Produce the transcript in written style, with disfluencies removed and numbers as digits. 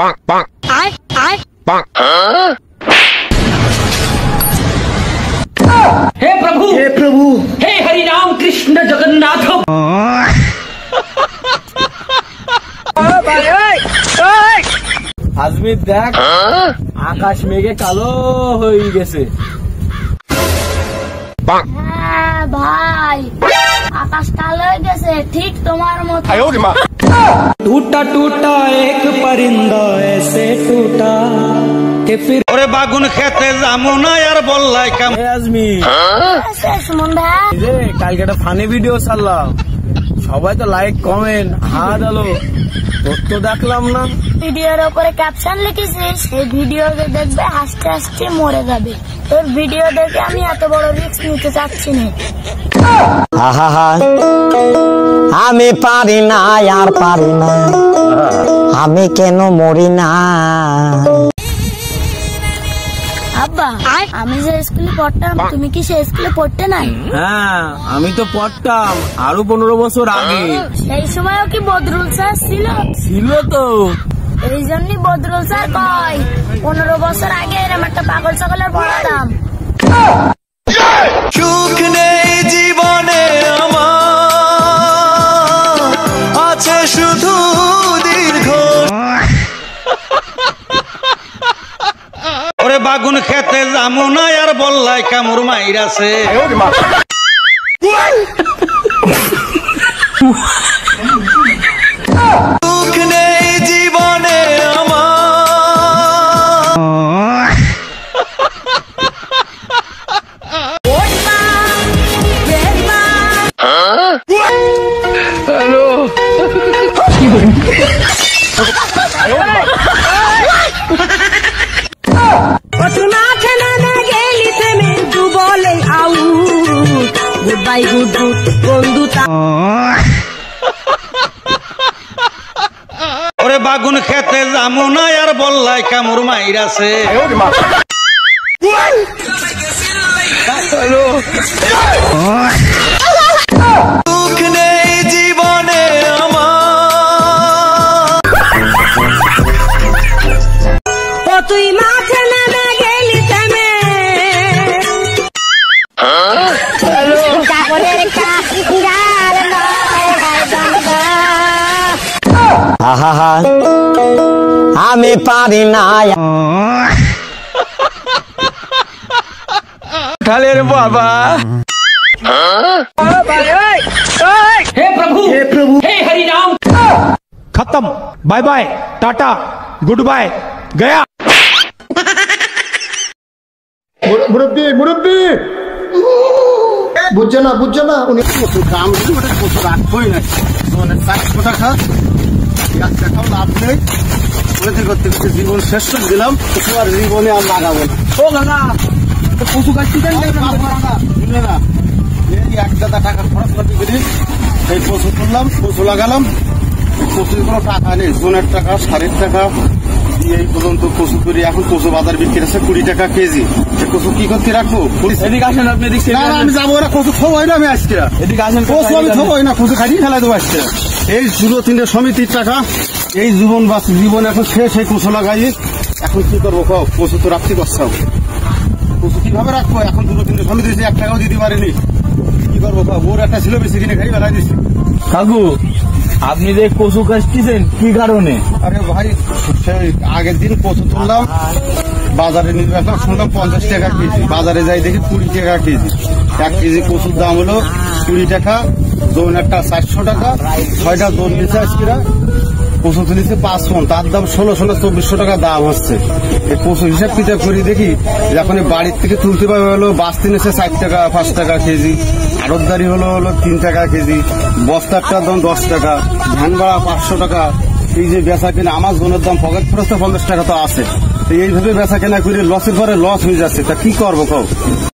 हे प्रभु हे हरि राम कृष्ण जगन्नाथ। আজমির দেখ আকাশ মেঘে কালো হয়ে গেছে। হ্যাঁ ভাই, আকাশ কালো হয়ে গেছে ঠিক তোমার মতো। टूटा टूटा एक परिंदा ऐसे टूटा कि फिर ওরে বাগুন খেতে যামু না আর বললাই কাম। আজমির সুমন ভাই, রে কালকে একটা ফানি ভিডিও ছাড়লাম, সবাই তো লাইক কমেন্ট হাত আলো, তোর তো দেখলাম না। ভিডিওর উপরে ক্যাপশন লিখেছিস, সেই ভিডিও দেখবে হাসতে হাসতে মরে যাবে। তোর ভিডিও দেখে আমি এত বড় রিস্ক নিতে চাচ্ছি না। আমি পারি না আর পারি না, আমি কেন মরি না। আব্বা, আমি যে স্কুলে পড়তাম তুমি কি সেই স্কুলে পড়তে নাই? হ্যাঁ আমি তো পড়তাম আরো 15 বছর আগে। সেই সময়ও কি বদরুল স্যার ছিল? ছিল তো, এই জন্যই বদরুল স্যার কয় 15 বছর আগে এরকম একটা পাগল ছাগলের পড়াতাম। সুখ নেই জীবনে আমার, আছে শুধু দীর্ঘ। ওরে বাগুন খেতে যামু না আর বললাই কামুর মাইরাছে। সুখ নেই জীবনে আমার। ওরে বাগুন খেতে যামু না আর বললাই কামুর মাইরাছে। সুখ নেই জীবনে আমার। তুই মাঠে নেমে গেলি থেমে, আমি পারি না। ঢালের বাবা। हे प्रभु हे हरि राम। खत्म, bye bye, tata, good bye, गया। মুরব্বী মুরব্বী বুঝছে না উনি দাম রাখবোই না, 400 টাকা টাকাও লাভ নেই। করতে করতে জীবন শেষ করে দিলাম, আর জীবনে আর লাগাবো না। ও দাদা পশু কাটতে দেন না, এই 1,000 টাকা খরচ করতে করি এই পশু তুললাম, পশু লাগালাম। পশুর কোনো টাকা নেই, জোনের টাকা 60 টাকা দিয়ে এই পর্যন্ত পশু করি। এখন পশু বাজার বিক্রি আছে 20 টাকা কেজি। পশু কি করতে রাখবো? এদিকে আসেন আপনি, আমি যাবো না, পশু খাওয়াই না আমি আজকে। এদিকে আসেন, পশু আমি খাওয়াই না, পশু খাটিয়ে ফেলাই দেবো আজকে। এই 2-3 সমিতির টাকা, এই জীবন এখন শেষ। এই পশু লাগাই এখন কি করবো? পশু তো রাখতে করছাও, পশু কিভাবে রাখবো? এখন 2-3 সমিতি 1 টাকাও দিতে পারিনি, কি করবো? ওর একটা ছিল বেশি কিনে খাই বেলাই দিচ্ছি। কাকু আপনি যে পশু কাটতেছেন কি কারণে? আরে ভাই, সেই আগের দিন পশু তুললাম, বাজারে নিয়ে আসলাম, শুনলাম 50 টাকা কেজি। বাজারে যাই দেখি 20 টাকা কেজি। 1 কেজি পশুর দাম হলো 20 টাকা। জোন একটা 400 টাকা, 6টা জোন নিচে আজকে পশু তুলেছে 5 মন, তার দাম 1600-2400 টাকা দাম হচ্ছে। এই পশু হিসাব কিতাব করি দেখি যখন বাড়ির থেকে তুলতে পারবে হলো বাঁচতে নিচ্ছে 4 টাকা 5 টাকা কেজি, আড়তদারি হলো 3 টাকা কেজি, বস্তারটার দাম 10 টাকা, ধান ভাড়া 500 টাকা। এই যে বেচা কেনা, আমার জনের দাম পকেট খরচ 50 টাকা তো আছে। এইভাবে বেচা কেনা করে লসের পরে লস হয়ে যাচ্ছে, তা কি করবো কও?